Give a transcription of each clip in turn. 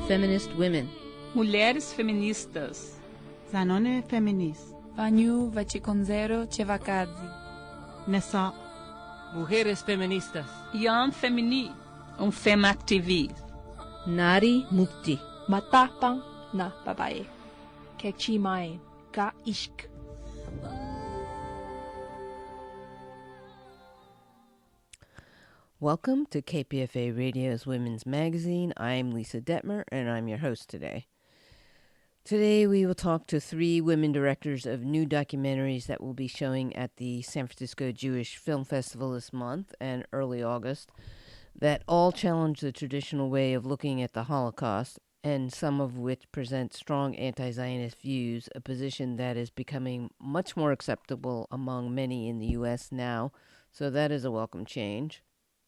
Feminist women. Mulheres feministas. زنان فمینیست. Vanyu vachikonzero chevakazi. نساء. Mujeres feministas. Yam femini. Femactivismo. Nari mukti. Matapang na babae. Kechimai ka ishk. Welcome to KPFA Radio's Women's Magazine. I'm Lisa Dettmer, and I'm your host today. Today we will talk to three women directors of new documentaries that will be showing at the San Francisco Jewish Film Festival this month and early August that all challenge the traditional way of looking at the Holocaust, and some of which present strong anti-Zionist views, a position that is becoming much more acceptable among many in the U.S. now, so that is a welcome change.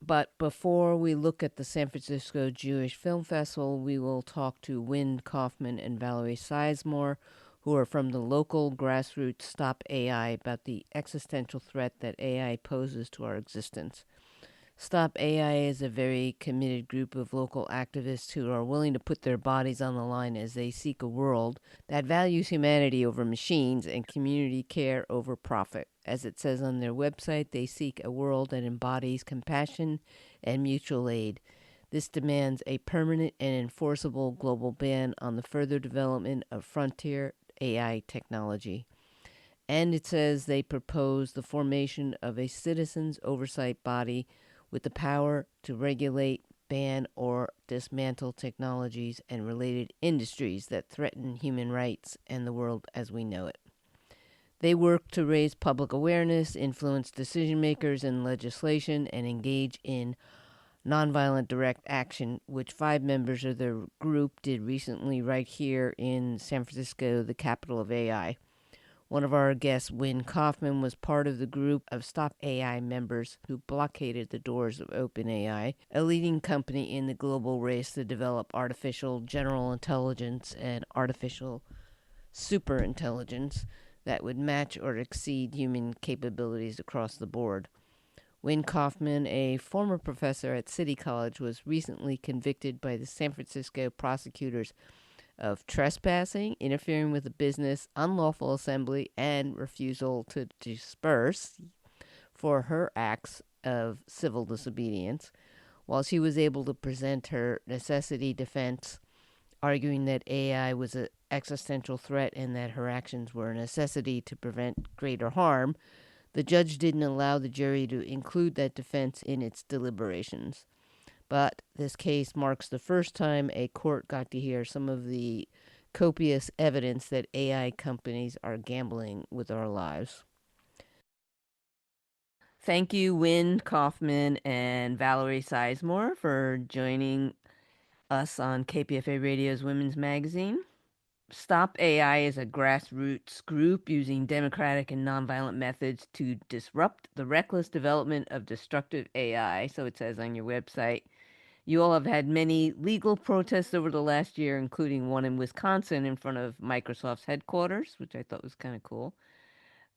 But before we look at the San Francisco Jewish Film Festival, we will talk to Wynd, Kaufman, and Valerie Sizemore, who are from the local grassroots Stop AI, about the existential threat that AI poses to our existence. Stop AI is a very committed group of local activists who are willing to put their bodies on the line as they seek a world that values humanity over machines and community care over profit. As it says on their website, they seek a world that embodies compassion and mutual aid. This demands a permanent and enforceable global ban on the further development of frontier AI technology. And it says they propose the formation of a citizens' oversight body with the power to regulate, ban, or dismantle technologies and related industries that threaten human rights and the world as we know it. They work to raise public awareness, influence decision makers and legislation, and engage in nonviolent direct action, which 5 members of their group did recently right here in San Francisco, the capital of AI. One of our guests, Wynd Kaufman, was part of the group of Stop AI members who blockaded the doors of OpenAI, a leading company in the global race to develop artificial general intelligence and artificial superintelligence that would match or exceed human capabilities across the board. Wynd Kaufman, a former professor at City College, was recently convicted by the San Francisco prosecutors of trespassing, interfering with a business, unlawful assembly, and refusal to disperse for her acts of civil disobedience, while she was able to present her necessity defense, arguing that AI was an existential threat and that her actions were a necessity to prevent greater harm. The judge didn't allow the jury to include that defense in its deliberations. But this case marks the first time a court got to hear some of the copious evidence that AI companies are gambling with our lives. Thank you, Wynd Kaufman and Valerie Sizemore, for joining us on KPFA Radio's Women's Magazine. Stop AI is a grassroots group using democratic and nonviolent methods to disrupt the reckless development of destructive AI, so it says on your website. You all have had many legal protests over the last year, including one in Wisconsin in front of Microsoft's headquarters, which I thought was kind of cool.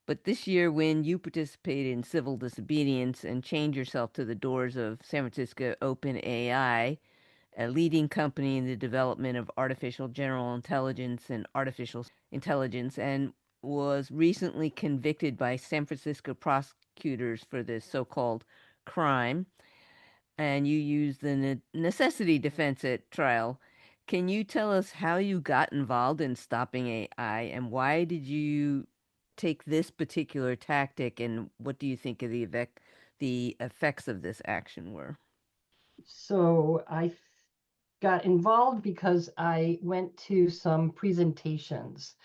But this year, when you participated in civil disobedience and chained yourself to the doors of San Francisco OpenAI, a leading company in the development of artificial general intelligence and artificial intelligence, and was recently convicted by San Francisco prosecutors for this so-called crime, and you used the necessity defense at trial. Can you tell us how you got involved in stopping AI, and why did you take this particular tactic, and what do you think of the effects of this action were? So I got involved because I went to some presentations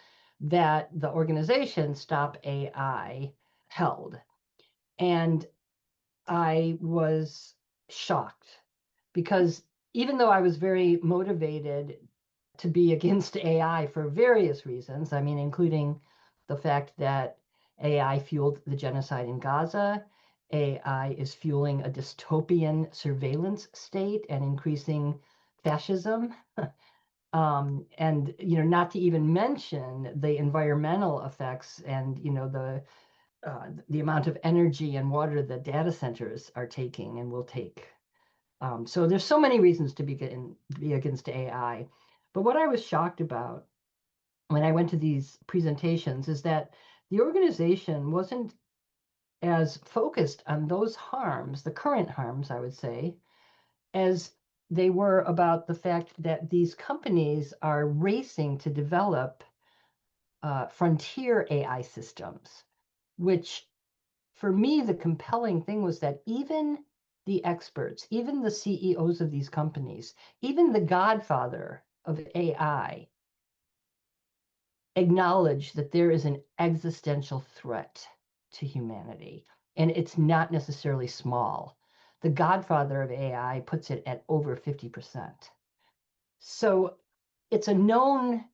that the organization Stop AI held. And I was shocked because even though I was very motivated to be against AI for various reasons, I mean, including the fact that AI fueled the genocide in Gaza, AI is fueling a dystopian surveillance state and increasing fascism. And, not to even mention the environmental effects and, the amount of energy and water the data centers are taking and will take. So there's so many reasons to be against AI. But what I was shocked about when I went to these presentations is that the organization wasn't as focused on those harms, the current harms, I would say, as they were about the fact that these companies are racing to develop frontier AI systems, which for me, the compelling thing was that even the experts, even the CEOs of these companies, even the godfather of AI acknowledge that there is an existential threat to humanity, and it's not necessarily small. The godfather of AI puts it at over 50%. So it's a known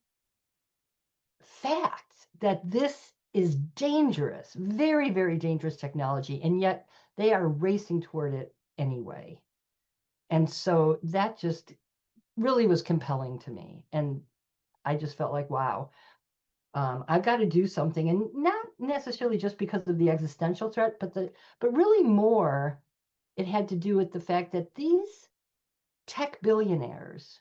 fact that this is dangerous, very, very dangerous technology, and yet they are racing toward it anyway. And so that just really was compelling to me. And I just felt like, wow, I've got to do something, and not necessarily just because of the existential threat, but really more, it had to do with the fact that these tech billionaires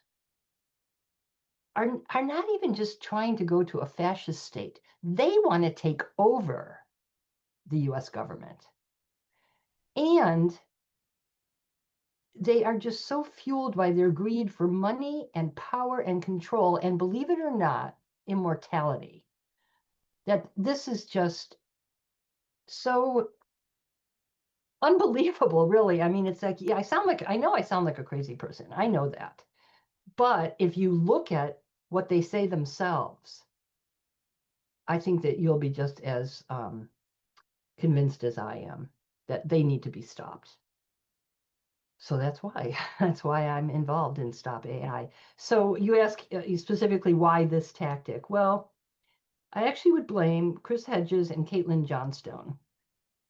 are not even just trying to go to a fascist state. They want to take over the US government. And they are just so fueled by their greed for money and power and control, and believe it or not, immortality, that this is just so unbelievable, really. I mean, it's like, yeah, I know I sound like a crazy person. I know that. But if you look at what they say themselves, I think that you'll be just as convinced as I am that they need to be stopped. So that's why I'm involved in Stop AI. So you ask specifically why this tactic? Well, I actually would blame Chris Hedges and Caitlin Johnstone.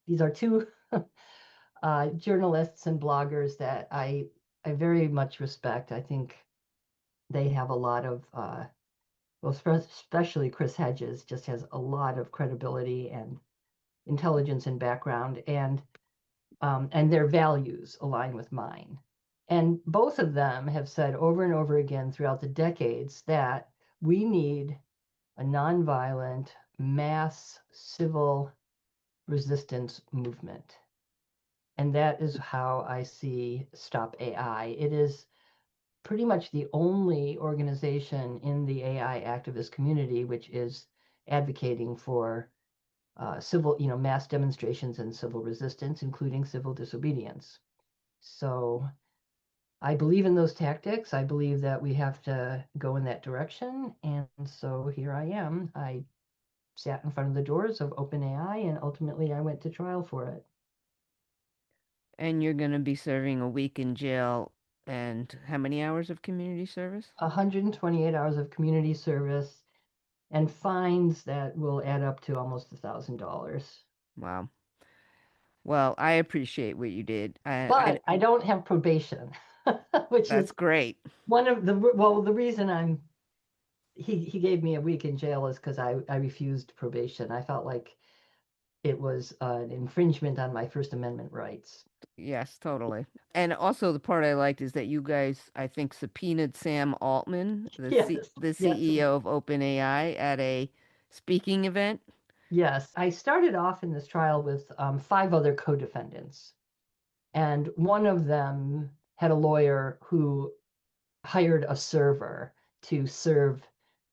These are two journalists and bloggers that I very much respect. I think they have a lot of, well, especially Chris Hedges just has a lot of credibility and intelligence and background, and their values align with mine. And both of them have said over and over again throughout the decades that we need a nonviolent mass civil resistance movement. And that is how I see Stop AI. It is pretty much the only organization in the AI activist community which is advocating for civil, mass demonstrations and civil resistance, including civil disobedience. So I believe in those tactics. I believe that we have to go in that direction. And so here I am. I sat in front of the doors of OpenAI, and ultimately I went to trial for it. And you're going to be serving a week in jail and how many hours of community service? 128 hours of community service and fines that will add up to almost $1,000. Wow. Well, I appreciate what you did. But I don't have probation, which That's is great. one of the reason he gave me a week in jail is because I refused probation. I felt like it was an infringement on my First Amendment rights. Yes, totally. And also the part I liked is that you guys, I think, subpoenaed Sam Altman, the Yes. the Yes. CEO of OpenAI, at a speaking event. Yes, I started off in this trial with 5 other co-defendants, and one of them had a lawyer who hired a server to serve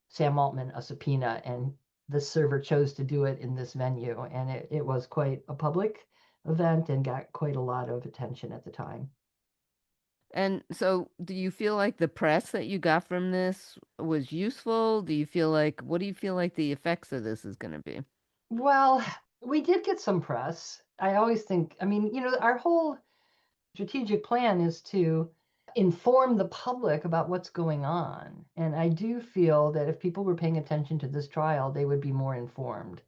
Sam Altman a subpoena, and the server chose to do it in this venue, and it was quite a public event and got quite a lot of attention at the time. And so do you feel like the press that you got from this was useful? What do you feel like the effects of this is going to be? Well, we did get some press. I always think, I mean, our whole strategic plan is to inform the public about what's going on. And I do feel that if people were paying attention to this trial, they would be more informed.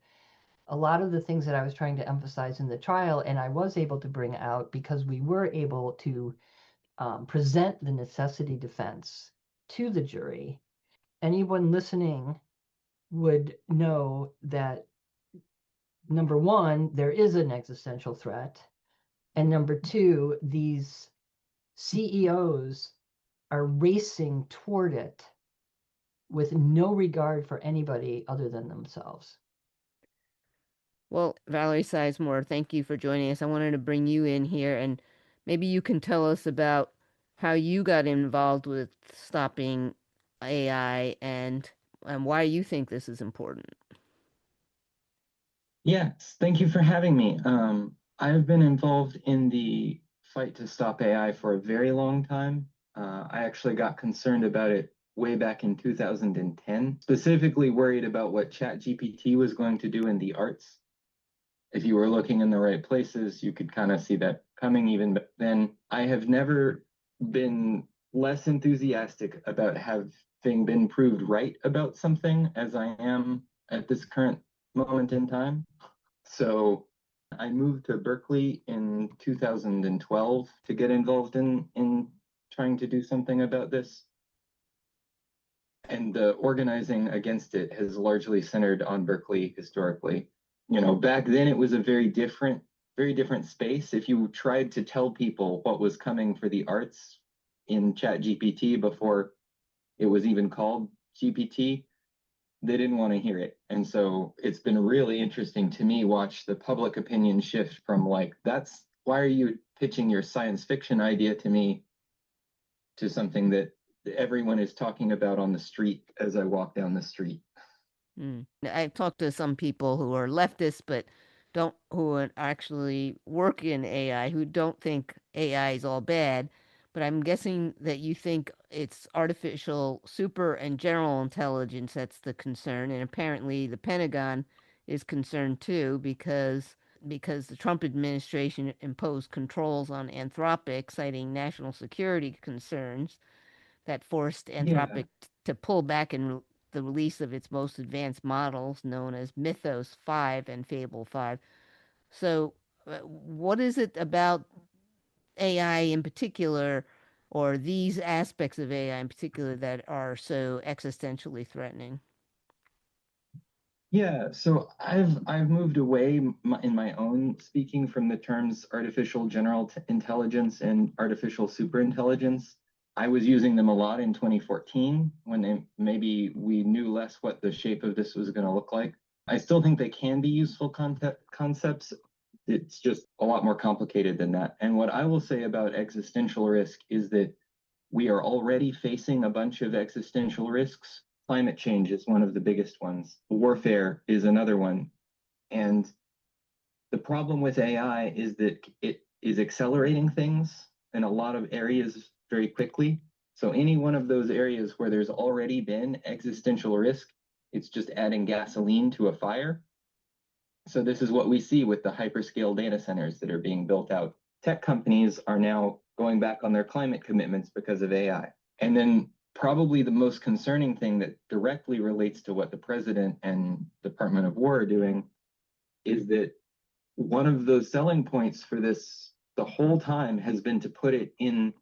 A lot of the things that I was trying to emphasize in the trial, and I was able to bring out because we were able to present the necessity defense to the jury. Anyone listening would know that, number one, there is an existential threat. And number two, these CEOs are racing toward it with no regard for anybody other than themselves. Well, Valerie Sizemore, thank you for joining us. I wanted to bring you in here, and maybe you can tell us about how you got involved with stopping AI and why you think this is important. Yes, thank you for having me. I've been involved in the fight to stop AI for a very long time. I actually got concerned about it way back in 2010, specifically worried about what ChatGPT was going to do in the arts. If you were looking in the right places, you could kind of see that coming even then. I have never been less enthusiastic about having been proved right about something as I am at this current moment in time. So I moved to Berkeley in 2012 to get involved in trying to do something about this. And the organizing against it has largely centered on Berkeley historically. You know, back then it was a very different space. If you tried to tell people what was coming for the arts in ChatGPT before it was even called GPT, they didn't want to hear it. And so it's been really interesting to me watch the public opinion shift from like, that's why are you pitching your science fiction idea to me, to something that everyone is talking about on the street as I walk down the street. I've talked to some people who are leftists, but who actually work in AI, who don't think AI is all bad. But I'm guessing that you think it's artificial super and general intelligence that's the concern, and apparently the Pentagon is concerned too, because the Trump administration imposed controls on Anthropic, citing national security concerns that forced Anthropic to pull back in the release of its most advanced models, known as Mythos 5 and Fable 5. So, what is it about AI in particular, or these aspects of AI in particular, that are so existentially threatening? Yeah, so I've moved away in my own speaking from the terms artificial general intelligence and artificial superintelligence. I was using them a lot in 2014 when maybe we knew less what the shape of this was going to look like. I still think they can be useful concepts. It's just a lot more complicated than that. And what I will say about existential risk is that we are already facing a bunch of existential risks. Climate change is one of the biggest ones. Warfare is another one. And the problem with AI is that it is accelerating things in a lot of areas very quickly. So any one of those areas where there's already been existential risk, it's just adding gasoline to a fire. So this is what we see with the hyperscale data centers that are being built out. Tech companies are now going back on their climate commitments because of AI. And then probably the most concerning thing that directly relates to what the president and Department of War are doing is that one of the selling points for this the whole time has been to put it in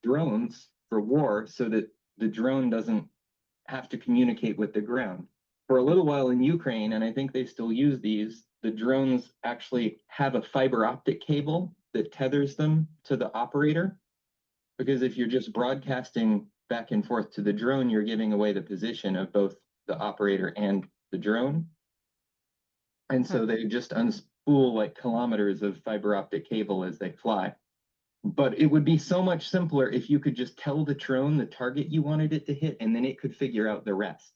drones for war so that the drone doesn't have to communicate with the ground. For a little while in Ukraine, and I think they still use these, the drones actually have a fiber optic cable that tethers them to the operator. Because if you're just broadcasting back and forth to the drone, you're giving away the position of both the operator and the drone. And so they just unspool like kilometers of fiber optic cable as they fly. But it would be so much simpler if you could just tell the drone the target you wanted it to hit, and then it could figure out the rest.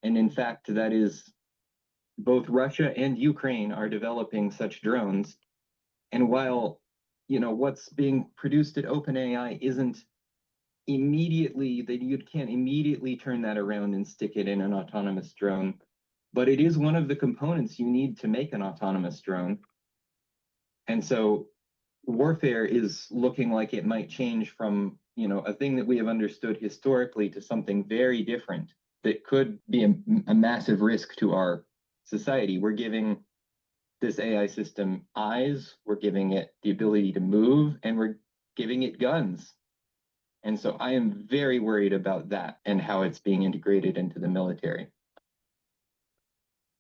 And in fact, that is both Russia and Ukraine are developing such drones. And while, you know, what's being produced at OpenAI isn't immediately, that you can't immediately turn that around and stick it in an autonomous drone, but it is one of the components you need to make an autonomous drone. And so warfare is looking like it might change from, you know, a thing that we have understood historically to something very different that could be a massive risk to our society. We're giving this AI system eyes, we're giving it the ability to move, and we're giving it guns. And so I am very worried about that and how it's being integrated into the military.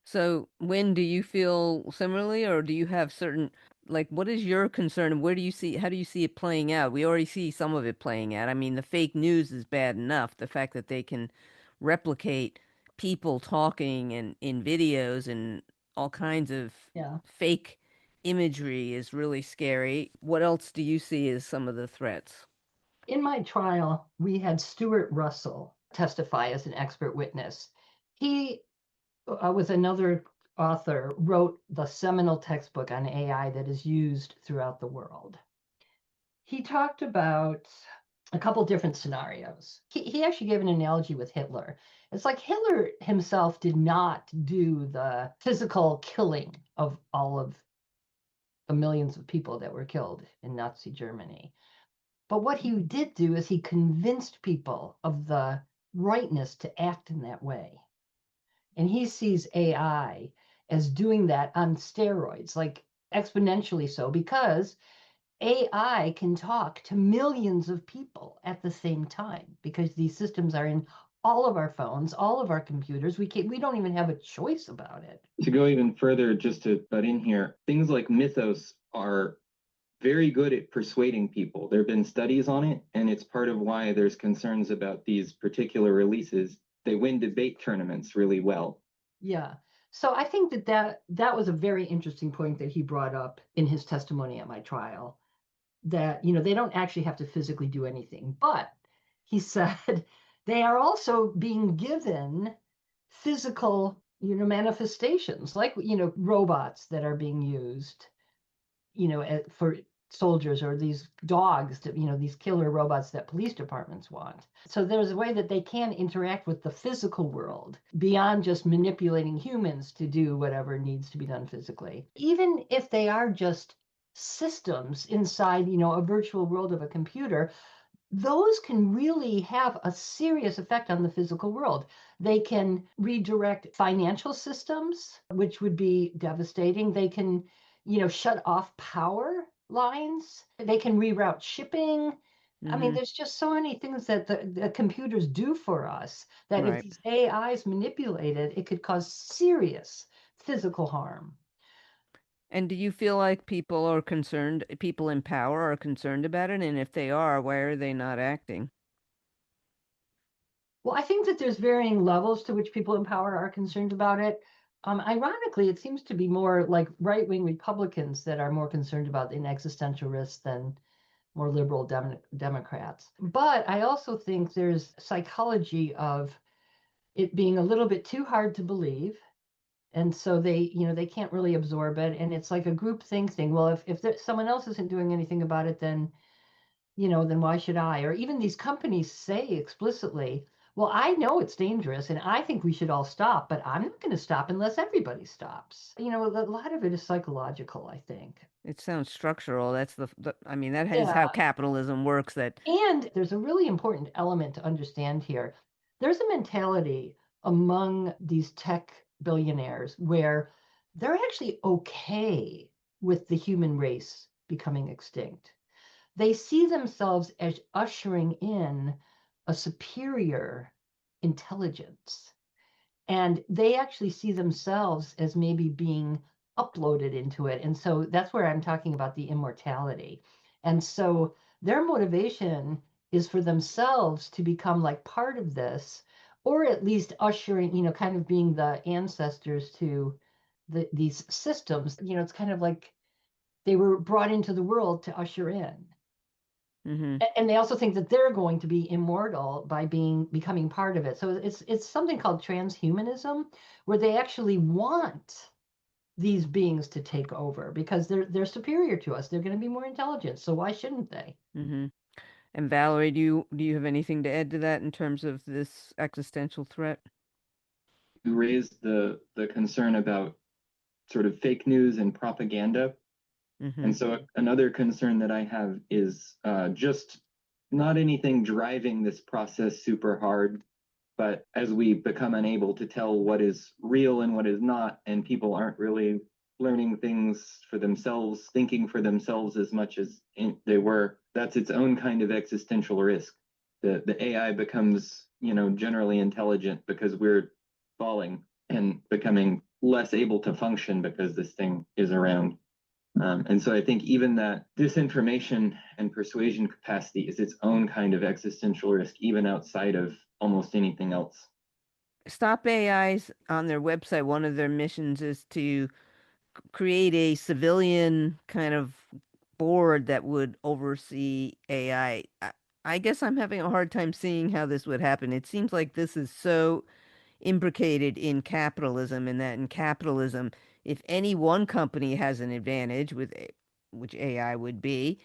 So, Wynd, do you feel similarly, or do you have certain, like, what is your concern, and how do you see it playing out? We already see some of it playing out. I mean, the fake news is bad enough. The fact that they can replicate people talking and in videos and all kinds of fake imagery is really scary. What else do you see as some of the threats? In my trial, we had Stuart Russell testify as an expert witness. He, with another author, wrote the seminal textbook on AI that is used throughout the world. He talked about a couple different scenarios. He actually gave an analogy with Hitler. It's like Hitler himself did not do the physical killing of all of the millions of people that were killed in Nazi Germany. But what he did do is he convinced people of the rightness to act in that way. And he sees AI as doing that on steroids, like exponentially so, because AI can talk to millions of people at the same time, because these systems are in all of our phones, all of our computers. We don't even have a choice about it. To go even further, just to butt in here, things like mythos are very good at persuading people. There have been studies on it, and it's part of why there's concerns about these particular releases. They win debate tournaments really well. Yeah. So I think that was a very interesting point that he brought up in his testimony at my trial, that, they don't actually have to physically do anything. But he said they are also being given physical, manifestations, like, robots that are being used, for soldiers, or these dogs, these killer robots that police departments want. So there's a way that they can interact with the physical world beyond just manipulating humans to do whatever needs to be done physically. Even if they are just systems inside, a virtual world of a computer, those can really have a serious effect on the physical world. They can redirect financial systems, which would be devastating. They can, shut off power lines. They can reroute shipping. Mm-hmm. I mean, there's just so many things that the computers do for us that if these AIs manipulated, it could cause serious physical harm. And do you feel like people in power are concerned about it? And if they are, why are they not acting? Well, I think that there's varying levels to which people in power are concerned about it. Ironically, it seems to be more like right-wing Republicans that are more concerned about an existential risk than more liberal Democrats. But I also think there's psychology of it being a little bit too hard to believe. And so they can't really absorb it. And it's like a group think thing. Well, if someone else isn't doing anything about it, then why should I? Or even these companies say explicitly, well, I know it's dangerous and I think we should all stop, but I'm not going to stop unless everybody stops. A lot of it is psychological, I think. It sounds structural. That's that is how capitalism works. And there's a really important element to understand here. There's a mentality among these tech billionaires where they're actually okay with the human race becoming extinct. They see themselves as ushering in a superior intelligence. And they actually see themselves as maybe being uploaded into it. And so that's where I'm talking about the immortality. And so their motivation is for themselves to become like part of this, or at least ushering, kind of being the ancestors to these systems. It's kind of like they were brought into the world to usher in. Mm-hmm. And they also think that they're going to be immortal by becoming part of it. So it's something called transhumanism, where they actually want these beings to take over because they're superior to us. They're going to be more intelligent. So why shouldn't they? Mm-hmm. And Valerie, do you have anything to add to that in terms of this existential threat? You raised the concern about sort of fake news and propaganda. Mm-hmm. And so another concern that I have is just not anything driving this process super hard, but as we become unable to tell what is real and what is not, and people aren't really learning things for themselves, thinking for themselves as much as they were, that's its own kind of existential risk. The AI becomes, generally intelligent because we're falling and becoming less able to function because this thing is around. And so I think even that disinformation and persuasion capacity is its own kind of existential risk, even outside of almost anything else. Stop AI's on their website, one of their missions is to create a civilian kind of board that would oversee AI. I guess I'm having a hard time seeing how this would happen. It seems like this is so imbricated in capitalism, and that in capitalism, if any one company has an advantage which AI would be,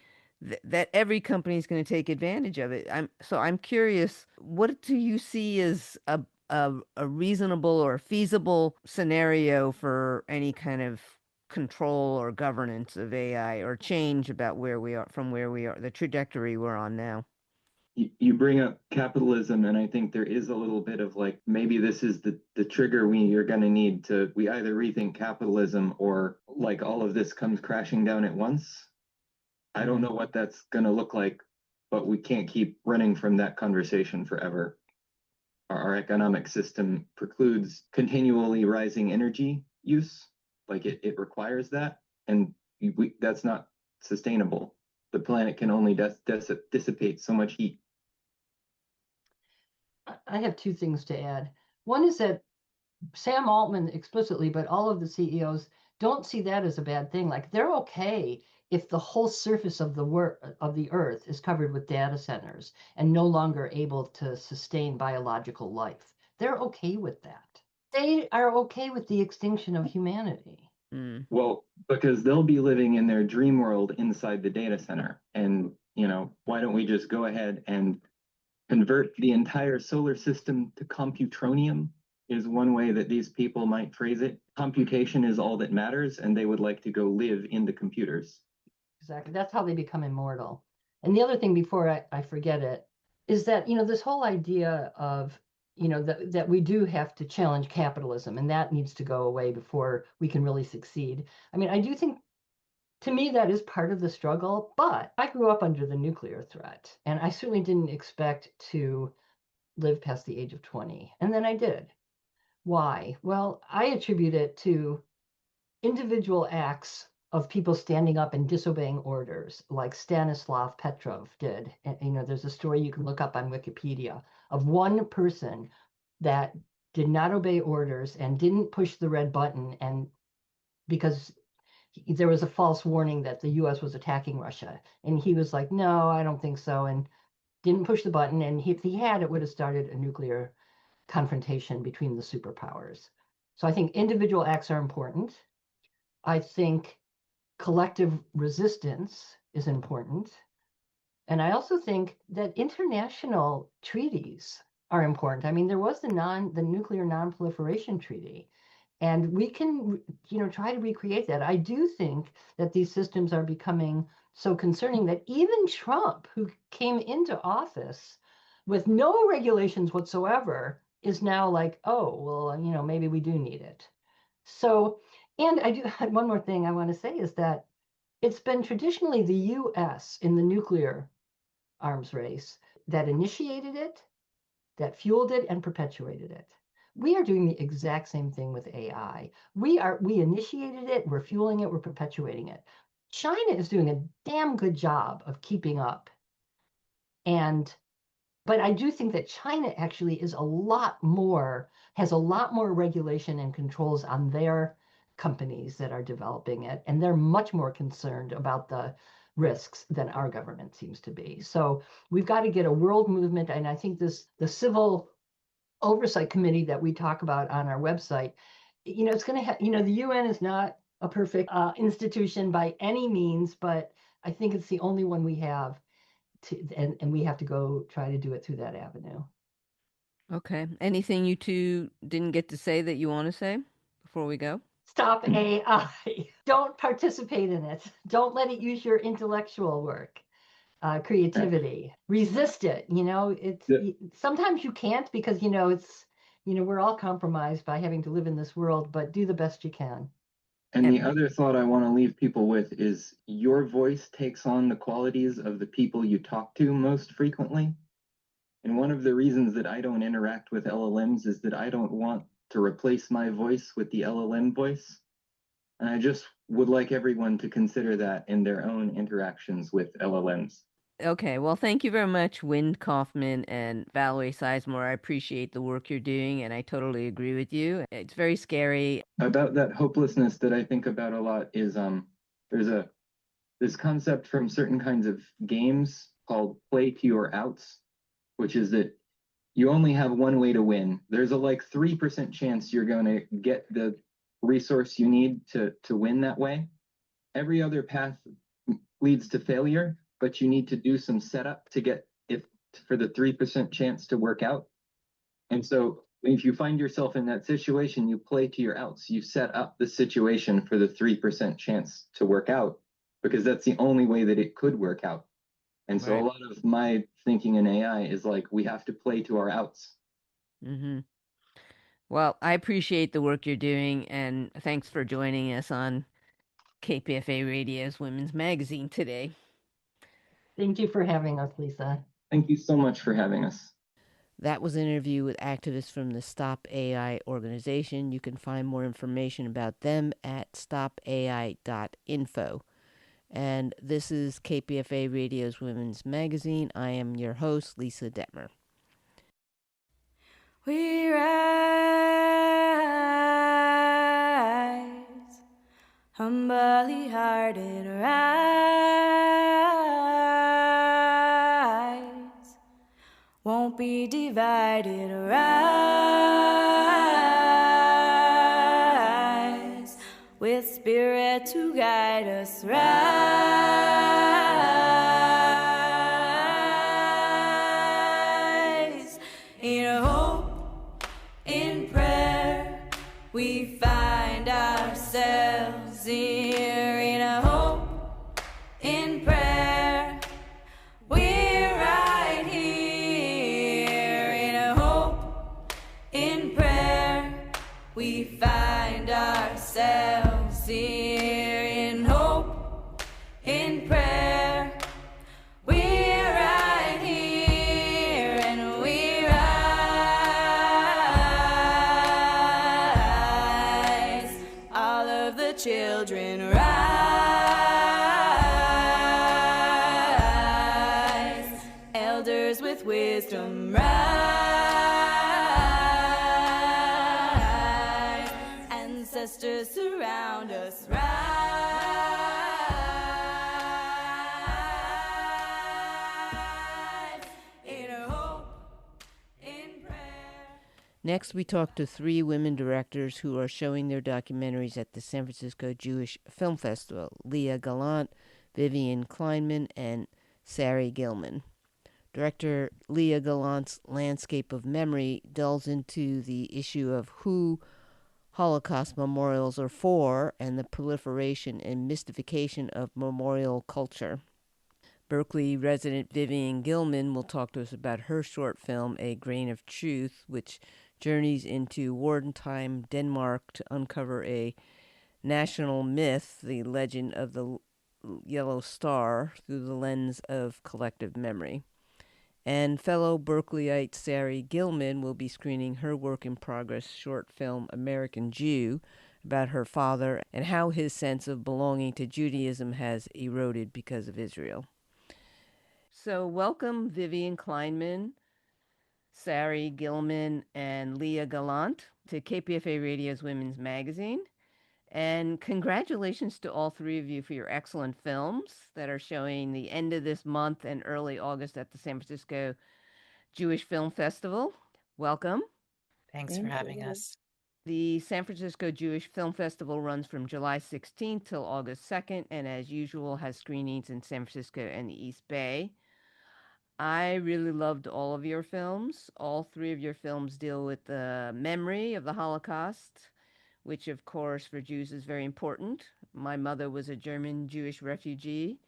that every company is going to take advantage of it. I'm curious, what do you see as a reasonable or feasible scenario for any kind of control or governance of AI or change about where we are from where we are, the trajectory we're on now? You bring up capitalism, and I think there is a little bit of like, maybe this is the trigger we are going to need to, we either rethink capitalism or like all of this comes crashing down at once. I don't know what that's going to look like, but we can't keep running from that conversation forever. Our economic system precludes continually rising energy use, like it requires that, and that's not sustainable. The planet can only dissipate so much heat. I have two things to add. One is that Sam Altman explicitly, but all of the CEOs don't see that as a bad thing. Like they're okay if the whole surface of the earth is covered with data centers and no longer able to sustain biological life. They're okay with that. They are okay with the extinction of humanity. Well, because they'll be living in their dream world inside the data center. And, why don't we just go ahead and convert the entire solar system to computronium is one way that these people might phrase it. Computation is all that matters, and they would like to go live in the computers. Exactly. That's how they become immortal. And the other thing, before I forget it, is that, this whole idea of, that we do have to challenge capitalism, and that needs to go away before we can really succeed. I mean, I do think, to me, that is part of the struggle, but I grew up under the nuclear threat, and I certainly didn't expect to live past the age of 20. And then I did. Why? Well, I attribute it to individual acts of people standing up and disobeying orders, like Stanislav Petrov did. And, there's a story you can look up on Wikipedia of one person that did not obey orders and didn't push the red button, and because there was a false warning that the US was attacking Russia. And he was like, no, I don't think so, and didn't push the button. And if he had, it would have started a nuclear confrontation between the superpowers. So I think individual acts are important. I think collective resistance is important. And I also think that international treaties are important. I mean, there was the nuclear non-proliferation treaty, and we can, try to recreate that. I do think that these systems are becoming so concerning that even Trump, who came into office with no regulations whatsoever, is now like, oh, well, maybe we do need it. So, and I do one more thing I want to say is that it's been traditionally the US in the nuclear arms race that initiated it, that fueled it, and perpetuated it. We are doing the exact same thing with AI. We initiated it, we're fueling it, we're perpetuating it. China is doing a damn good job of keeping up. But I do think that China actually has a lot more regulation and controls on their companies that are developing it. And they're much more concerned about the risks than our government seems to be. So we've got to get a world movement. And I think the civil oversight committee that we talk about on our website, it's going to have, the UN is not a perfect institution by any means, but I think it's the only one we have. And we have to go try to do it through that avenue. Okay. Anything you two didn't get to say that you want to say before we go? Stop AI. Don't participate in it. Don't let it use your intellectual work, creativity. Resist it. Sometimes you can't because, it's, we're all compromised by having to live in this world, but do the best you can. And the other thought I want to leave people with is your voice takes on the qualities of the people you talk to most frequently. And one of the reasons that I don't interact with LLMs is that I don't want to replace my voice with the LLM voice. And I just would like everyone to consider that in their own interactions with LLMs. Okay, well, thank you very much, Wynd, Kaufman, and Valerie Sizemore. I appreciate the work you're doing, and I totally agree with you. It's very scary. About that hopelessness that I think about a lot is there's this concept from certain kinds of games called play to your outs, which is that you only have one way to win. There's a like 3% chance you're going to get the resource you need to win that way. Every other path leads to failure, but you need to do some setup to get it for the 3% chance to work out. And so if you find yourself in that situation, you play to your outs. You set up the situation for the 3% chance to work out, because that's the only way that it could work out. And so Right. a lot of my thinking in AI is like, we have to play to our outs. Mm-hmm. Well, I appreciate the work you're doing, and thanks for joining us on KPFA Radio's Women's Magazine today. Thank you for having us, Lisa. Thank you so much for having us. That was an interview with activists from the Stop AI organization. You can find more information about them at stopai.info. And this is KPFA Radio's Women's Magazine. I am your host, Leah Dettmer. We rise, humbly hearted rise, won't be divided rise, with spirit to guide us rise, in hope, in prayer, we find ourselves here, in a hope, in prayer, we're right here, in a hope, in prayer, we find ourselves here, in hope, in prayer, we're right here, and we rise, all of the children rise, elders with wisdom rise, ancestors surround us rise, in hope, in prayer. Next, we talk to three women directors who are showing their documentaries at the San Francisco Jewish Film Festival: Leah Galant, Vivian Kleinman, and Sari Gilman. Director Leah Galant's Landscape of Memory delves into the issue of who Holocaust memorials are for and the proliferation and mystification of memorial culture. Berkeley resident Vivian Gilman will talk to us about her short film, A Grain of Truth, which journeys into wartime Denmark to uncover a national myth, the legend of the Yellow Star, through the lens of collective memory. And fellow Berkeleyite Sari Gilman will be screening her work-in-progress short film American Jew about her father and how his sense of belonging to Judaism has eroded because of Israel. So welcome Vivian Kleinman, Sari Gilman, and Leah Galant to KPFA Radio's Women's Magazine. And congratulations to all three of you for your excellent films that are showing the end of this month and early August at the San Francisco Jewish Film Festival. Welcome. Thanks for having us. The San Francisco Jewish Film Festival runs from July 16th till August 2nd, and as usual has screenings in San Francisco and the East Bay. I really loved all of your films. All three of your films deal with the memory of the Holocaust, which of course for Jews is very important. My mother was a German Jewish refugee,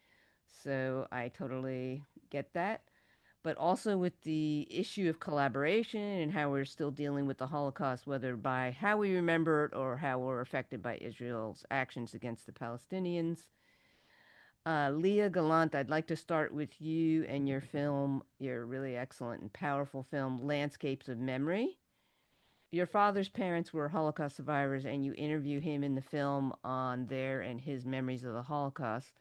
so I totally get that. But also with the issue of collaboration and how we're still dealing with the Holocaust, whether by how we remember it or how we're affected by Israel's actions against the Palestinians. Leah Galant, I'd like to start with you and your film, your really excellent and powerful film, Landscapes of Memory. Your father's parents were Holocaust survivors, and you interview him in the film on their and his memories of the Holocaust.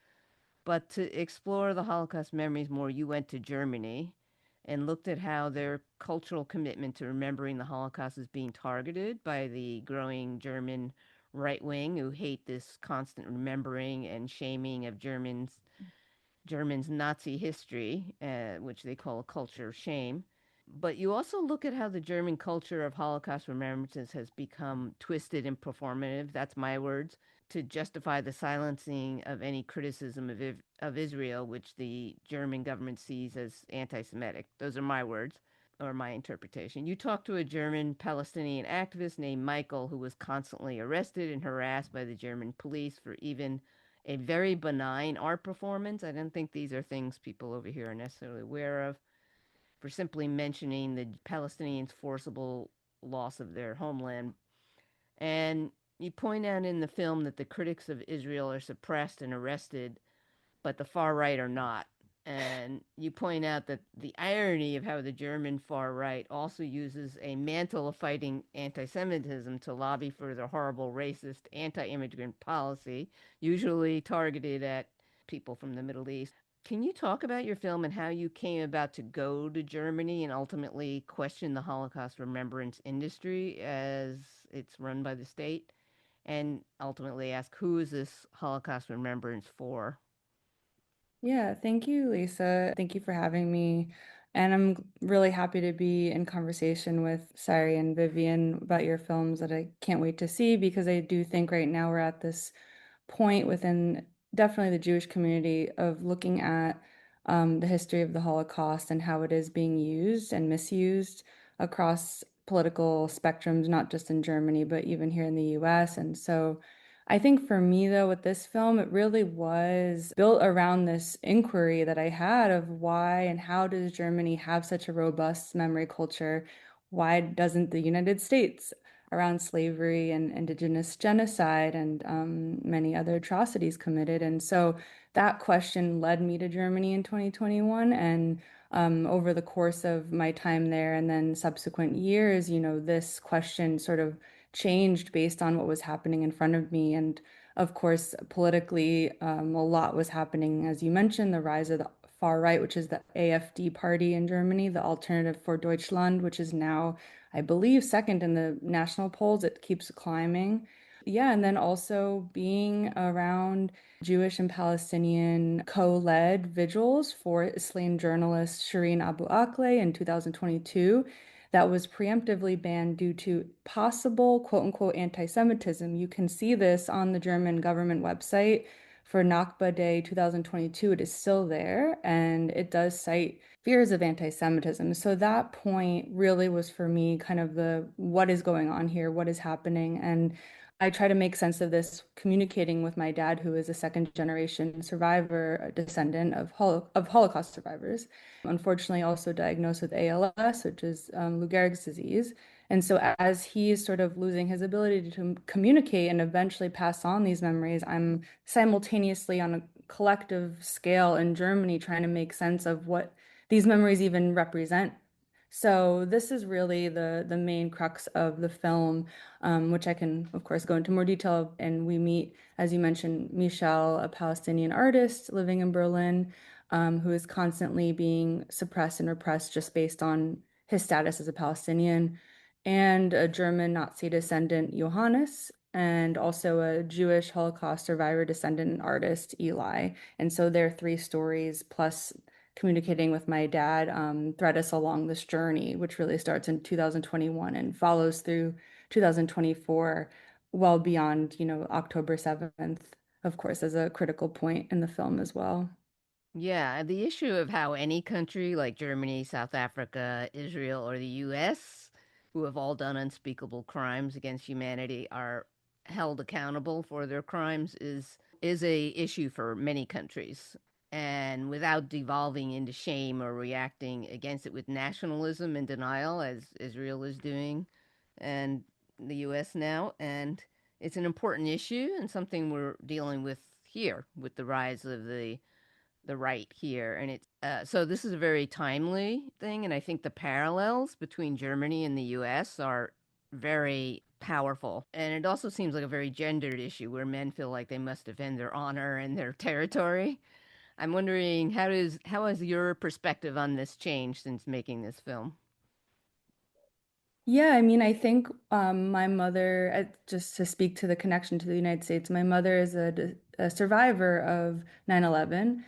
But to explore the Holocaust memories more, you went to Germany and looked at how their cultural commitment to remembering the Holocaust is being targeted by the growing German right wing who hate this constant remembering and shaming of Germans' Nazi history, which they call a culture of shame. But you also look at how the German culture of Holocaust remembrances has become twisted and performative, that's my words, to justify the silencing of any criticism of Israel, which the German government sees as anti-Semitic. Those are my words, or my interpretation. You talked to a German Palestinian activist named Michael who was constantly arrested and harassed by the German police for even a very benign art performance. I don't think these are things people over here are necessarily aware of, for simply mentioning the Palestinians' forcible loss of their homeland. And you point out in the film that the critics of Israel are suppressed and arrested, but the far right are not. And you point out that the irony of how the German far right also uses a mantle of fighting anti-Semitism to lobby for their horrible racist anti-immigrant policy, usually targeted at people from the Middle East. Can you talk about your film and how you came about to go to Germany and ultimately question the Holocaust remembrance industry as it's run by the state? And ultimately ask, who is this Holocaust remembrance for? Yeah, thank you, Lisa. Thank you for having me. And I'm really happy to be in conversation with Sari and Vivian about your films that I can't wait to see, because I do think right now we're at this point within definitely the Jewish community of looking at the history of the Holocaust and how it is being used and misused across political spectrums, not just in Germany, but even here in the US. And so I think for me, though, with this film, it really was built around this inquiry that I had of why and how does Germany have such a robust memory culture? Why doesn't the United States, around slavery and indigenous genocide and many other atrocities committed? And so that question led me to Germany in 2021. And over the course of my time there and then subsequent years, this question sort of changed based on what was happening in front of me. And of course, politically, a lot was happening. As you mentioned, the rise of the far right, which is the AfD party in Germany, the Alternative for Deutschland, which is now, I believe, second in the national polls. It keeps climbing. Yeah, and then also being around Jewish and Palestinian co-led vigils for slain journalist Shireen Abu Akleh in 2022 that was preemptively banned due to possible quote unquote anti-Semitism. You can see this on the German government website for Nakba Day 2022. It is still there, and it does cite fears of anti-Semitism. So that point really was for me kind of the what is going on here, what is happening. And I try to make sense of this communicating with my dad, who is a second generation survivor, a descendant of Holocaust survivors, unfortunately also diagnosed with ALS, which is Lou Gehrig's disease. And so as he's sort of losing his ability to communicate and eventually pass on these memories, I'm simultaneously on a collective scale in Germany trying to make sense of what these memories even represent. So this is really the main crux of the film, which I can, of course, go into more detail. And we meet, as you mentioned, Michel, a Palestinian artist living in Berlin, who is constantly being suppressed and repressed just based on his status as a Palestinian, and a German Nazi descendant, Johannes, and also a Jewish Holocaust survivor descendant artist, Eli. And so their three stories, plus communicating with my dad, thread us along this journey, which really starts in 2021 and follows through 2024, well beyond, October 7th, of course, as a critical point in the film as well. Yeah, the issue of how any country like Germany, South Africa, Israel, or the US, who have all done unspeakable crimes against humanity, are held accountable for their crimes is a issue for many countries. And without devolving into shame or reacting against it with nationalism and denial, as Israel is doing, and the US now. And it's an important issue and something we're dealing with here with the rise of the right here. And it's so this is a very timely thing. And I think the parallels between Germany and the US are very powerful. And it also seems like a very gendered issue where men feel like they must defend their honor and their territory. I'm wondering how has your perspective on this changed since making this film? Yeah, I mean, I think my mother, just to speak to the connection to the United States, my mother is a survivor of 9/11,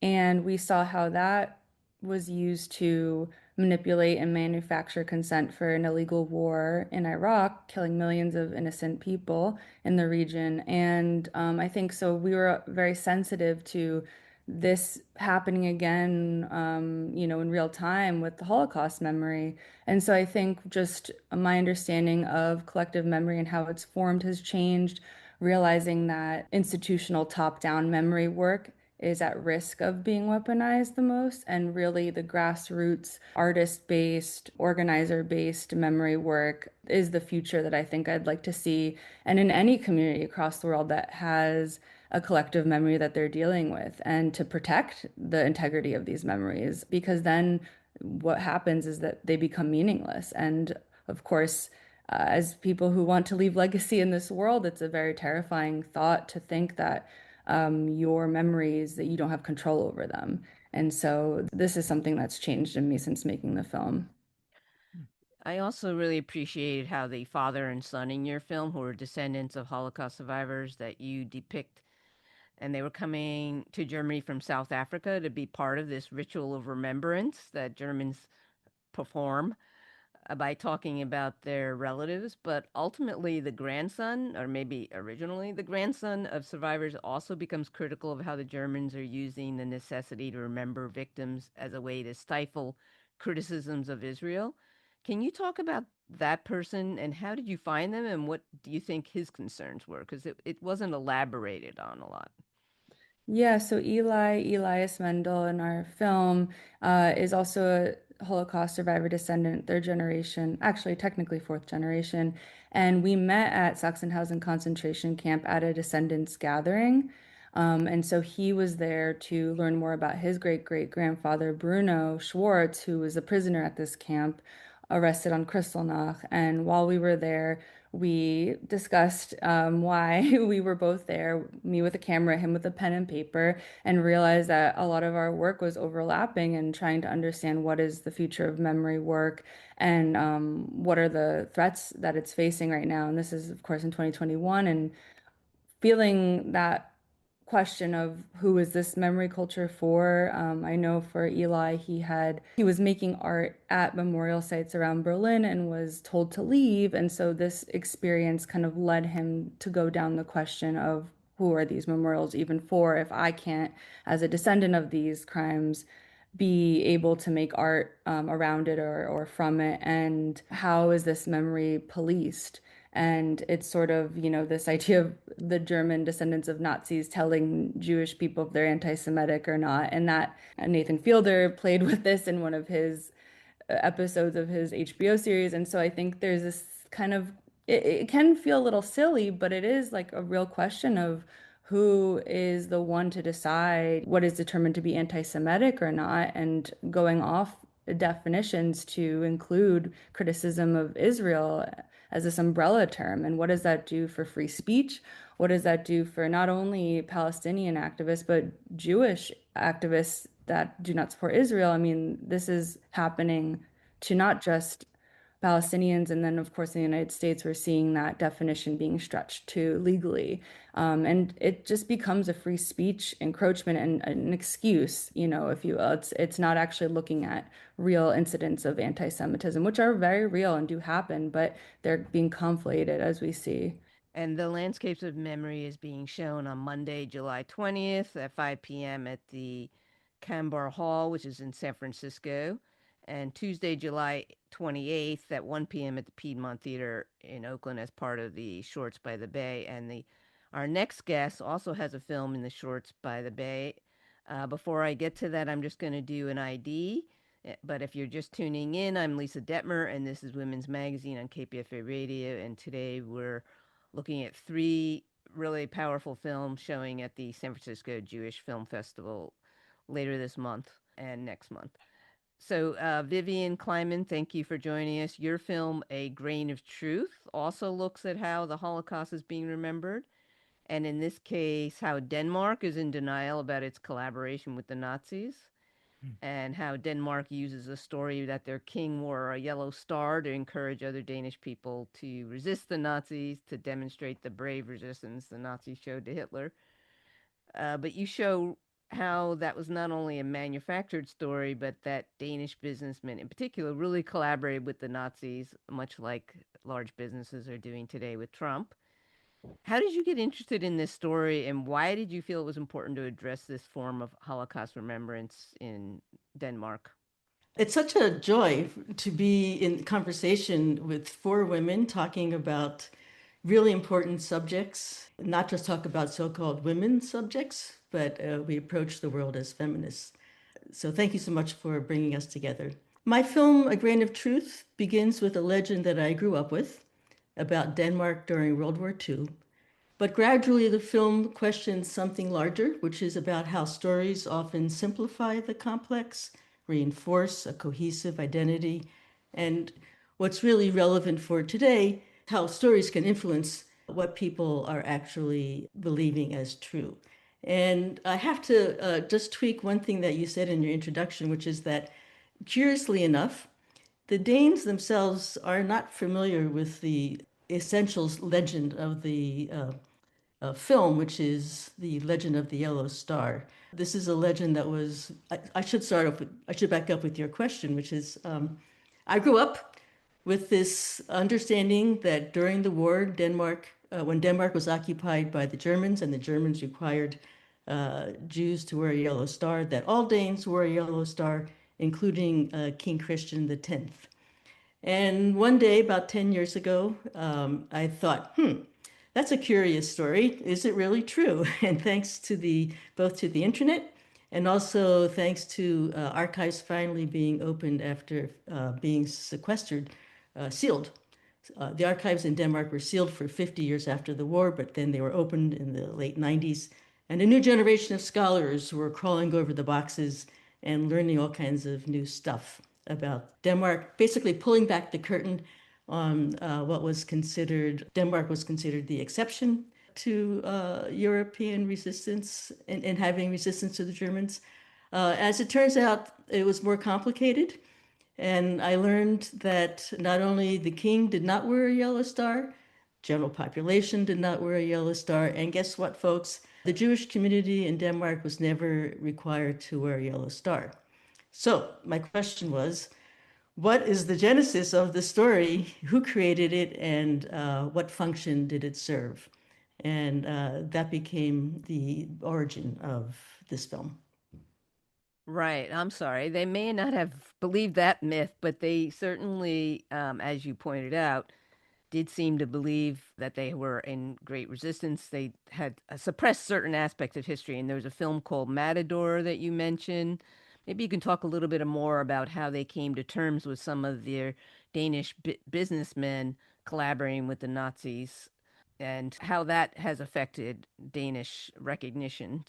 and we saw how that was used to manipulate and manufacture consent for an illegal war in Iraq, killing millions of innocent people in the region. And I think so we were very sensitive to this happening again, in real time with the Holocaust memory. And so I think just my understanding of collective memory and how it's formed has changed, realizing that institutional top-down memory work is at risk of being weaponized the most, and really the grassroots, artist-based, organizer-based memory work is the future that I think I'd like to see, and in any community across the world that has a collective memory that they're dealing with, and to protect the integrity of these memories, because then what happens is that they become meaningless. And of course, as people who want to leave legacy in this world, it's a very terrifying thought to think that your memories, that you don't have control over them. And so this is something that's changed in me since making the film. I also really appreciated how the father and son in your film, who are descendants of Holocaust survivors, that you depict, and they were coming to Germany from South Africa to be part of this ritual of remembrance that Germans perform by talking about their relatives. But ultimately, the grandson, or maybe originally the grandson of survivors, also becomes critical of how the Germans are using the necessity to remember victims as a way to stifle criticisms of Israel. Can you talk about that person, and how did you find them, and what do you think his concerns were? Because it wasn't elaborated on a lot. Yeah, so Elias Mendel in our film is also a Holocaust survivor descendant, third generation, actually technically fourth generation. And we met at Sachsenhausen concentration camp at a descendants gathering. And so he was there to learn more about his great-great-grandfather, Bruno Schwartz, who was a prisoner at this camp, arrested on Kristallnacht. And while we were there, we discussed why we were both there, me with a camera, him with a pen and paper, and realized that a lot of our work was overlapping and trying to understand what is the future of memory work and what are the threats that it's facing right now. And this is, of course, in 2021, and feeling that question of who is this memory culture for? I know for Eli, he was making art at memorial sites around Berlin and was told to leave. And so this experience kind of led him to go down the question of who are these memorials even for if I can't, as a descendant of these crimes, be able to make art around it or from it, and how is this memory policed? And it's sort of, this idea of the German descendants of Nazis telling Jewish people if they're anti-Semitic or not. And that Nathan Fielder played with this in one of his episodes of his HBO series. And so I think there's this kind of, it can feel a little silly, but it is like a real question of who is the one to decide what is determined to be anti-Semitic or not, and going off definitions to include criticism of Israel as this umbrella term. And what does that do for free speech? What does that do for not only Palestinian activists, but Jewish activists that do not support Israel? I mean, this is happening to not just Palestinians. And then, of course, in the United States, we're seeing that definition being stretched to legally. And it just becomes a free speech encroachment and an excuse, if you will. It's not actually looking at real incidents of anti-Semitism, which are very real and do happen, but they're being conflated as we see. And the Landscapes of Memory is being shown on Monday, July 20th at 5 p.m. at the Cambar Hall, which is in San Francisco, and Tuesday, July 28th at 1 p.m. at the Piedmont Theater in Oakland as part of the Shorts by the Bay. And our next guest also has a film in the Shorts by the Bay. Before I get to that, I'm just going to do an ID. But if you're just tuning in, I'm Lisa Dettmer, and this is Women's Magazine on KPFA Radio. And today we're looking at 3 really powerful films showing at the San Francisco Jewish Film Festival later this month and next month. So, Vivian Kleinman, thank you for joining us. Your film, A Grain of Truth, also looks at how the Holocaust is being remembered. and in this case, how Denmark is in denial about its collaboration with the Nazis, and how Denmark uses a story that their king wore a yellow star to encourage other Danish people to resist the Nazis, to demonstrate the brave resistance the Nazis showed to Hitler. But you show how that was not only a manufactured story, but that Danish businessmen in particular really collaborated with the Nazis, much like large businesses are doing today with Trump. How did you get interested in this story, and why did you feel it was important to address this form of Holocaust remembrance in Denmark? It's such a joy to be in conversation with four women talking about really important subjects, not just talk about so-called women subjects, but we approach the world as feminists. So thank you so much for bringing us together. My film, A Grain of Truth, begins with a legend that I grew up with about Denmark during World War II. But gradually the film questions something larger, which is about how stories often simplify the complex, reinforce a cohesive identity, and what's really relevant for today, how stories can influence what people are actually believing as true. And I have to just tweak one thing that you said in your introduction, which is that, curiously enough, the Danes themselves are not familiar with the essential legend of the film, which is the legend of the Yellow Star. This is a legend that was, I should back up with your question, which is, I grew up with this understanding that during the war, Denmark, when Denmark was occupied by the Germans and the Germans required Jews to wear a yellow star, that all Danes wore a yellow star, including King Christian X. And one day, about 10 years ago, I thought, that's a curious story. Is it really true? And thanks to both to the internet and also thanks to archives finally being opened after being sequestered, sealed. The archives in Denmark were sealed for 50 years after the war, but then they were opened in the late 90s. And a new generation of scholars were crawling over the boxes and learning all kinds of new stuff about Denmark, basically pulling back the curtain on what was considered, Denmark was considered the exception to European resistance and having resistance to the Germans. As it turns out, it was more complicated. And I learned that not only the king did not wear a yellow star, general population did not wear a yellow star. And guess what, folks? The Jewish community in Denmark was never required to wear a yellow star. So my question was, what is the genesis of the story? Who created it, and what function did it serve? And that became the origin of this film. Right. I'm sorry. They may not have believed that myth, but they certainly, as you pointed out, did seem to believe that they were in great resistance. They had suppressed certain aspects of history. And there was a film called Matador that you mentioned. Maybe you can talk a little bit more about how they came to terms with some of their Danish businessmen collaborating with the Nazis and how that has affected Danish recognition.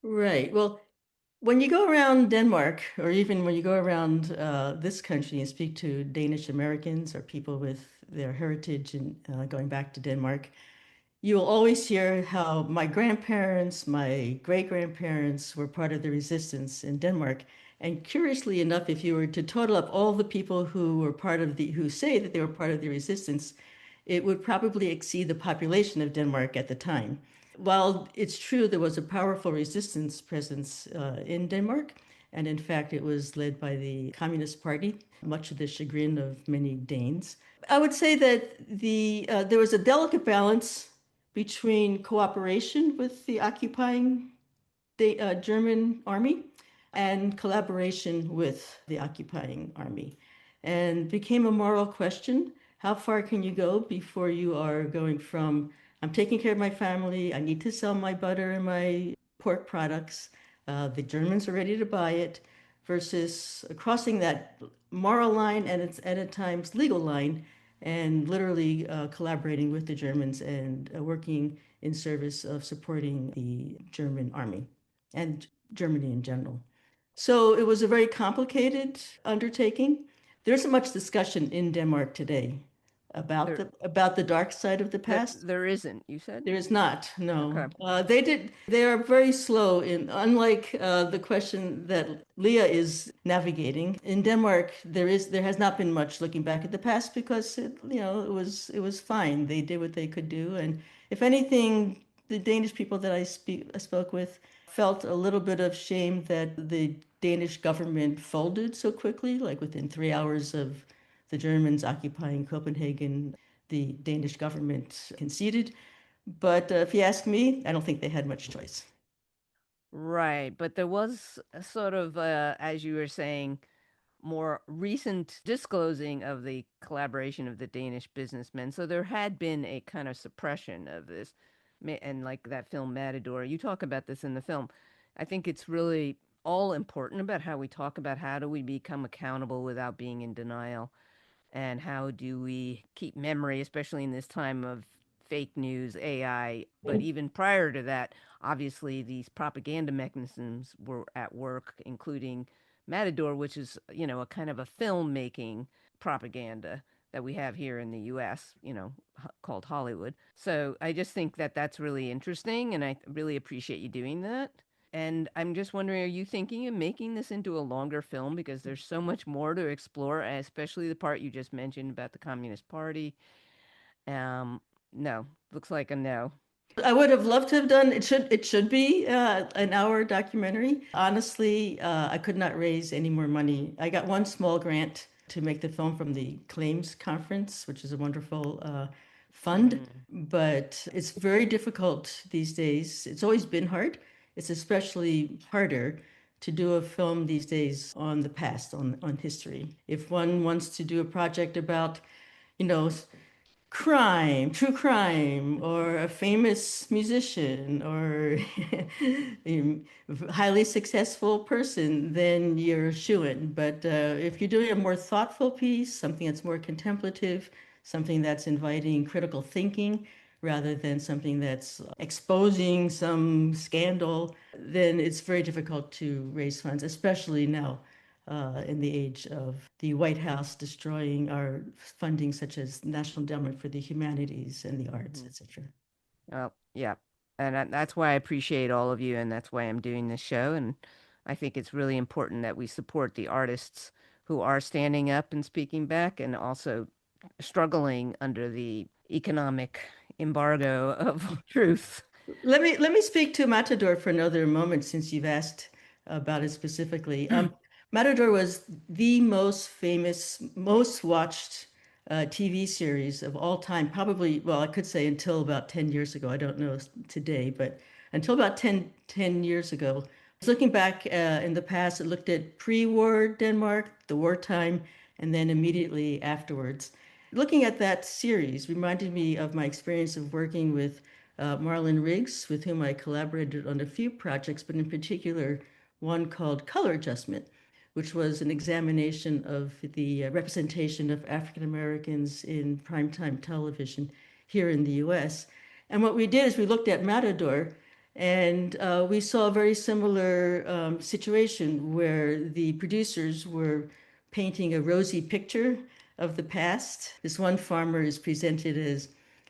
Right. Well, when you go around Denmark, or even when you go around this country and speak to Danish Americans or people with their heritage and going back to Denmark, you will always hear how my grandparents, my great-grandparents were part of the resistance in Denmark. And curiously enough, if you were to total up all the people who were who say that they were part of the resistance, it would probably exceed the population of Denmark at the time. While it's true there was a powerful resistance presence in Denmark, and in fact it was led by the Communist Party, much to the chagrin of many Danes. I would say that there was a delicate balance between cooperation with the occupying German army and collaboration with the occupying army, and became a moral question. How far can you go before you are going from, I'm taking care of my family, I need to sell my butter and my pork products, the Germans are ready to buy it, versus crossing that moral line and it's at times legal line, and literally collaborating with the Germans and working in service of supporting the German army and Germany in general. So it was a very complicated undertaking. There isn't much discussion in Denmark today about the dark side of the past. There isn't, you said? There is not, no. Okay. They are very slow unlike the question that Leah is navigating. In Denmark, there has not been much looking back at the past because it was fine. They did what they could do. And if anything, the Danish people that I spoke with felt a little bit of shame that the Danish government folded so quickly, like within 3 hours of the Germans occupying Copenhagen, the Danish government conceded. But if you ask me, I don't think they had much choice. Right. But there was a sort of, as you were saying, more recent disclosing of the collaboration of the Danish businessmen. So there had been a kind of suppression of this. And like that film Matador, you talk about this in the film. I think it's really all important about how we talk about how do we become accountable without being in denial. And how do we keep memory, especially in this time of fake news, AI, but even prior to that, obviously these propaganda mechanisms were at work, including Matador, which is, a kind of a filmmaking propaganda that we have here in the US, called Hollywood. So I just think that that's really interesting, and I really appreciate you doing that. And I'm just wondering, are you thinking of making this into a longer film? Because there's so much more to explore, especially the part you just mentioned about the Communist Party. No, looks like a no. I would have loved to have done it. Should be an hour documentary. Honestly, I could not raise any more money. I got one small grant to make the film from the Claims Conference, which is a wonderful fund. But it's very difficult these days. It's always been hard. It's especially harder to do a film these days on the past, on history. If one wants to do a project about, crime, true crime, or a famous musician, or a highly successful person, then you're shoo-in. But if you're doing a more thoughtful piece, something that's more contemplative, something that's inviting critical thinking, rather than something that's exposing some scandal, then it's very difficult to raise funds, especially now in the age of the White House destroying our funding, such as National Endowment for the Humanities and the Arts, etc. Well, yeah. And that's why I appreciate all of you, and that's why I'm doing this show. And I think it's really important that we support the artists who are standing up and speaking back, and also struggling under the economic embargo of truth. Let me speak to Matador for another moment, since you've asked about it specifically. Matador was the most famous, most watched TV series of all time. Probably, well, I could say until about 10 years ago. I don't know today, but until about 10 years ago. Looking back in the past, it looked at pre-war Denmark, the wartime, and then immediately afterwards. Looking at that series reminded me of my experience of working with Marlon Riggs, with whom I collaborated on a few projects, but in particular one called Color Adjustment, which was an examination of the representation of African Americans in primetime television here in the US. And what we did is we looked at Matador, and we saw a very similar situation where the producers were painting a rosy picture of the past. This one farmer is presented as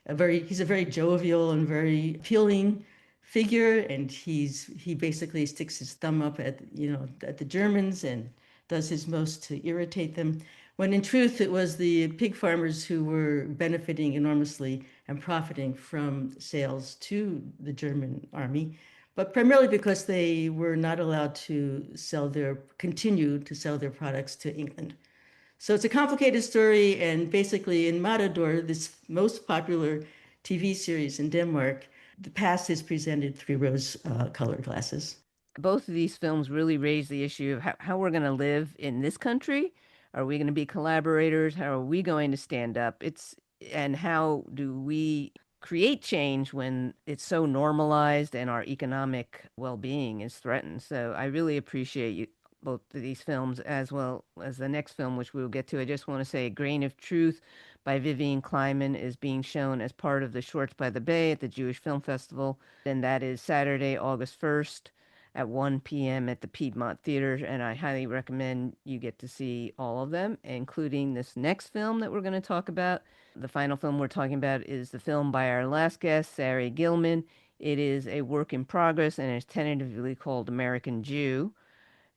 he's a very jovial and very appealing figure, and he basically sticks his thumb up at the Germans and does his most to irritate them, when in truth it was the pig farmers who were benefiting enormously and profiting from sales to the German army, but primarily because they were not allowed to continue to sell their products to England. So it's a complicated story, and basically in Matador, this most popular TV series in Denmark, the past is presented through rose-colored glasses. Both of these films really raise the issue of how we're going to live in this country. Are we going to be collaborators? How are we going to stand up? And how do we create change when it's so normalized and our economic well-being is threatened? So I really appreciate you, both of these films, as well as the next film, which we will get to. I just want to say A Grain of Truth by Vivian Kleinman is being shown as part of the Shorts by the Bay at the Jewish Film Festival. And that is Saturday, August 1st at 1 p.m. at the Piedmont Theater, and I highly recommend you get to see all of them, including this next film that we're going to talk about. The final film we're talking about is the film by our last guest, Sari Gilman. It is a work in progress and is tentatively called American Jew,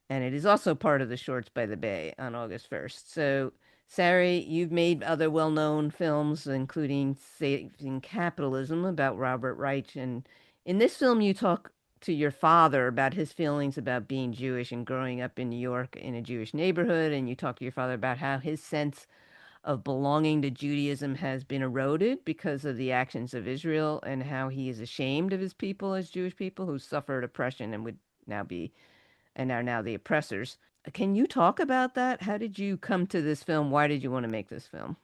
and it is also part of the Shorts by the Bay on August 1st. So, Sari, you've made other well-known films, including Saving Capitalism about Robert Reich, and in this film you talk to your father about his feelings about being Jewish and growing up in New York in a Jewish neighborhood, and you talk to your father about how his sense of belonging to Judaism has been eroded because of the actions of Israel, and how he is ashamed of his people as Jewish people who suffered oppression and would now be and are now the oppressors. Can you talk about that? How did you come to this film? Why did you want to make this film?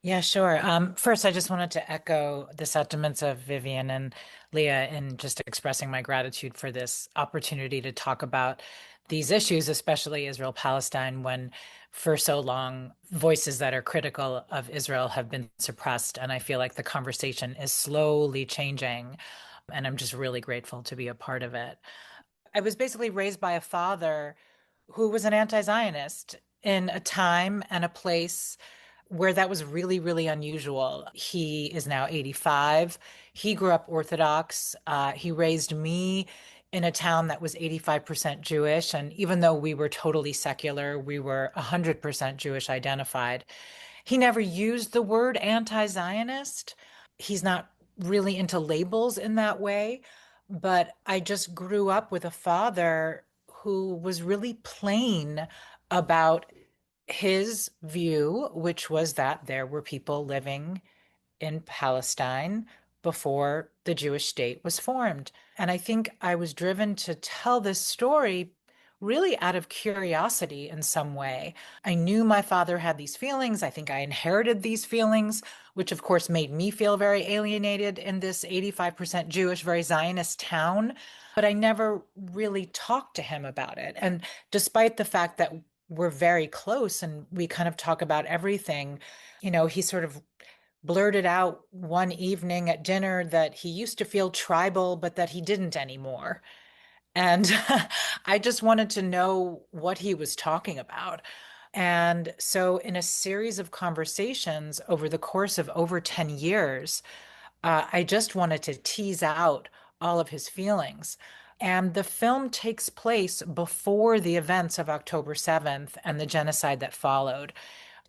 Yeah, sure. First, I just wanted to echo the sentiments of Vivian and Leah in just expressing my gratitude for this opportunity to talk about these issues, especially Israel-Palestine, when for so long voices that are critical of Israel have been suppressed. And I feel like the conversation is slowly changing, and I'm just really grateful to be a part of it. I was basically raised by a father who was an anti-Zionist in a time and a place where that was really, really unusual. He is now 85. He grew up Orthodox. He raised me in a town that was 85% Jewish. And even though we were totally secular, we were 100% Jewish identified. He never used the word anti-Zionist. He's not really into labels in that way. But I just grew up with a father who was really plain about his view, which was that there were people living in Palestine before the Jewish state was formed. And I think I was driven to tell this story really out of curiosity in some way. I knew my father had these feelings. I think I inherited these feelings, which of course made me feel very alienated in this 85% Jewish, very Zionist town. But I never really talked to him about it. And despite the fact that we're very close and we kind of talk about everything, he sort of blurted out one evening at dinner that he used to feel tribal, but that he didn't anymore. And I just wanted to know what he was talking about. And so in a series of conversations over the course of over 10 years, I just wanted to tease out all of his feelings. And the film takes place before the events of October 7th and the genocide that followed.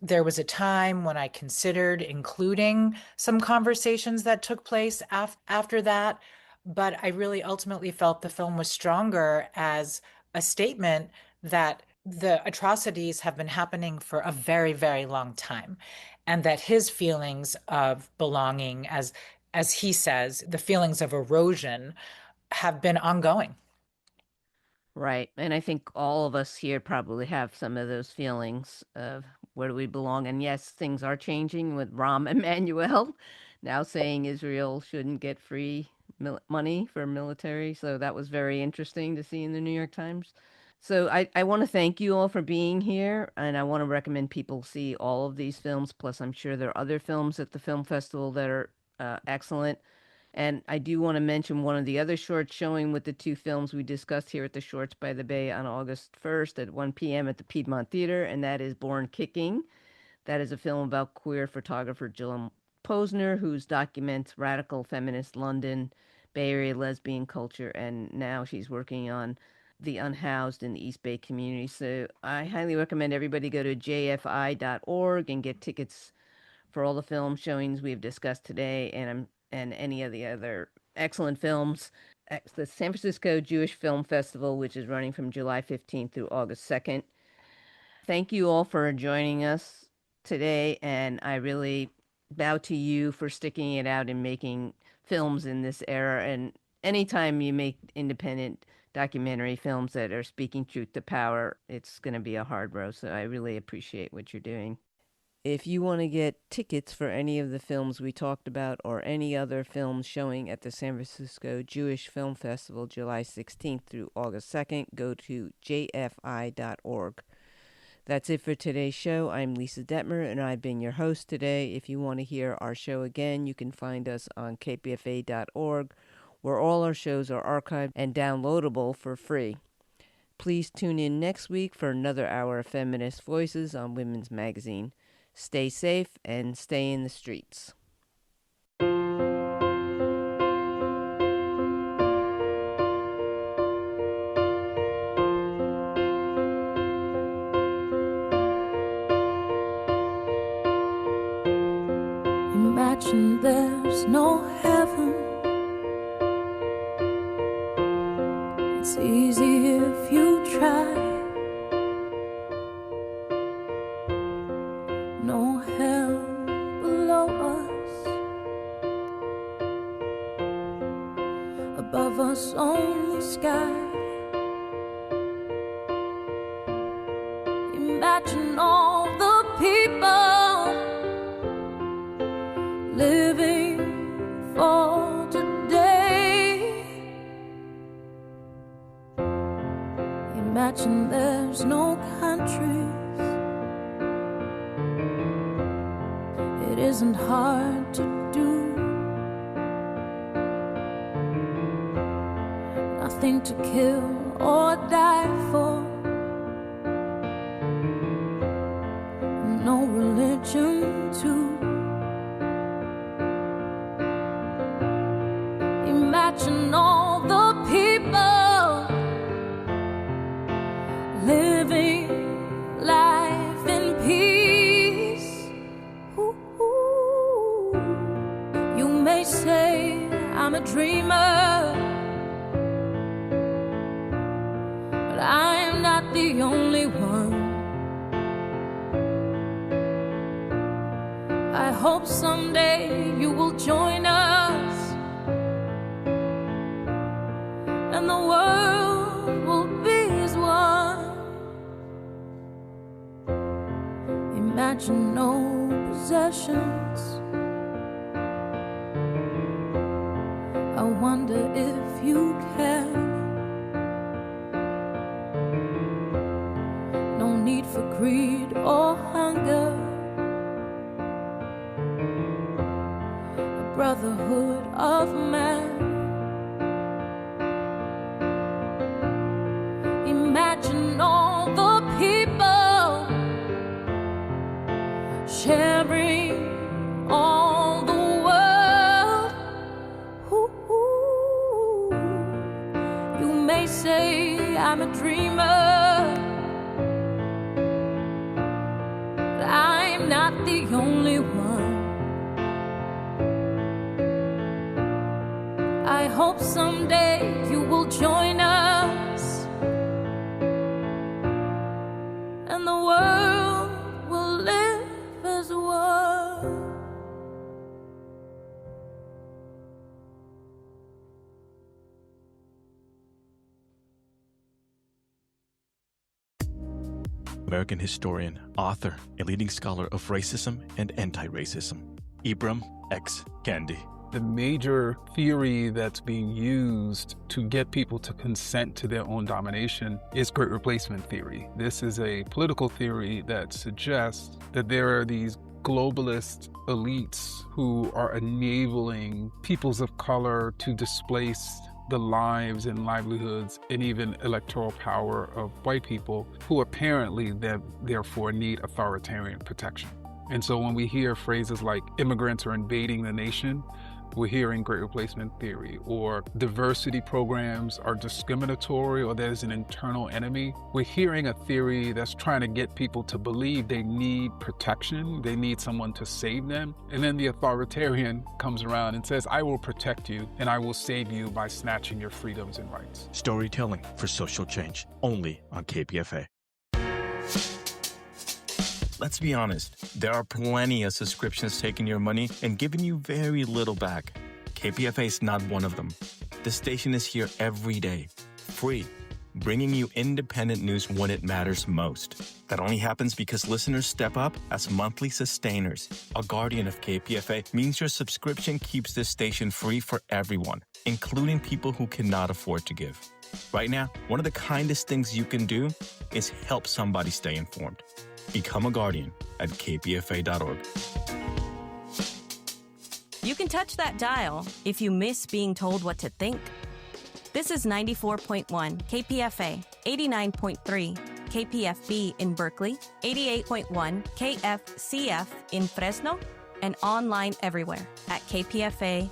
There was a time when I considered including some conversations that took place after that, but I really ultimately felt the film was stronger as a statement that the atrocities have been happening for a very, very long time, and that his feelings of belonging, as he says, the feelings of erosion have been ongoing. Right. And I think all of us here probably have some of those feelings of where do we belong. And yes, things are changing with Rahm Emanuel now saying Israel shouldn't get free money for military. So that was very interesting to see in the New York Times. So I want to thank you all for being here. And I want to recommend people see all of these films. Plus, I'm sure there are other films at the film festival that are excellent. And I do want to mention one of the other shorts showing with the two films we discussed here at the Shorts by the Bay on August 1st at 1 p.m. at the Piedmont Theater, and that is Born Kicking. That is a film about queer photographer Gilman Posner, who documents radical feminist London, Bay Area lesbian culture, and now she's working on the unhoused in the East Bay community. So I highly recommend everybody go to jfi.org and get tickets for all the film showings we've discussed today, and any of the other excellent films. The San Francisco Jewish Film Festival, which is running from July 15th through August 2nd. Thank you all for joining us today, and I really bow to you for sticking it out and making films in this era. And anytime you make independent documentary films that are speaking truth to power, it's going to be a hard road. So I really appreciate what you're doing. If you want to get tickets for any of the films we talked about or any other films showing at the San Francisco Jewish Film Festival July 16th through August 2nd, go to jfi.org. That's it for today's show. I'm Lisa Dettmer, and I've been your host today. If you want to hear our show again, you can find us on kpfa.org, where all our shows are archived and downloadable for free. Please tune in next week for another hour of feminist voices on Women's Magazine. Stay safe and stay in the streets. Imagine there's no heaven. It's easy if you try. No hell below us. Above us only sky. Imagine all the people living for today. Imagine there's no countries. It isn't hard to do. Nothing to kill or die for. No religion too. Imagine all the people living life in peace. Ooh. You may say I'm a dreamer, but I am not the only one. I hope someday you will join us, and the world will be as one. Imagine no possessions. I wonder if you can. No need for greed or hunger. A brotherhood of man. Imagine all the people sharing all the world. Ooh. You may say I'm a dreamer, but I'm not the only one. I hope someday you will join us, and the world will live as one. American historian, author, and leading scholar of racism and anti-racism, Ibram X. Kendi. The major theory that's being used to get people to consent to their own domination is Great Replacement theory. This is a political theory that suggests that there are these globalist elites who are enabling peoples of color to displace the lives and livelihoods and even electoral power of white people who apparently therefore need authoritarian protection. And so when we hear phrases like immigrants are invading the nation, we're hearing Great Replacement theory, or diversity programs are discriminatory, or there's an internal enemy. We're hearing a theory that's trying to get people to believe they need protection, they need someone to save them. And then the authoritarian comes around and says, I will protect you and I will save you by snatching your freedoms and rights. Storytelling for social change, only on KPFA. Let's be honest, there are plenty of subscriptions taking your money and giving you very little back. KPFA is not one of them. The station is here every day, free, bringing you independent news when it matters most. That only happens because listeners step up as monthly sustainers. A guardian of KPFA means your subscription keeps this station free for everyone, including people who cannot afford to give. Right now, one of the kindest things you can do is help somebody stay informed. Become a guardian at kpfa.org. You can touch that dial if you miss being told what to think. This is 94.1 KPFA, 89.3 KPFB in Berkeley, 88.1 KFCF in Fresno, and online everywhere at kpfa.org.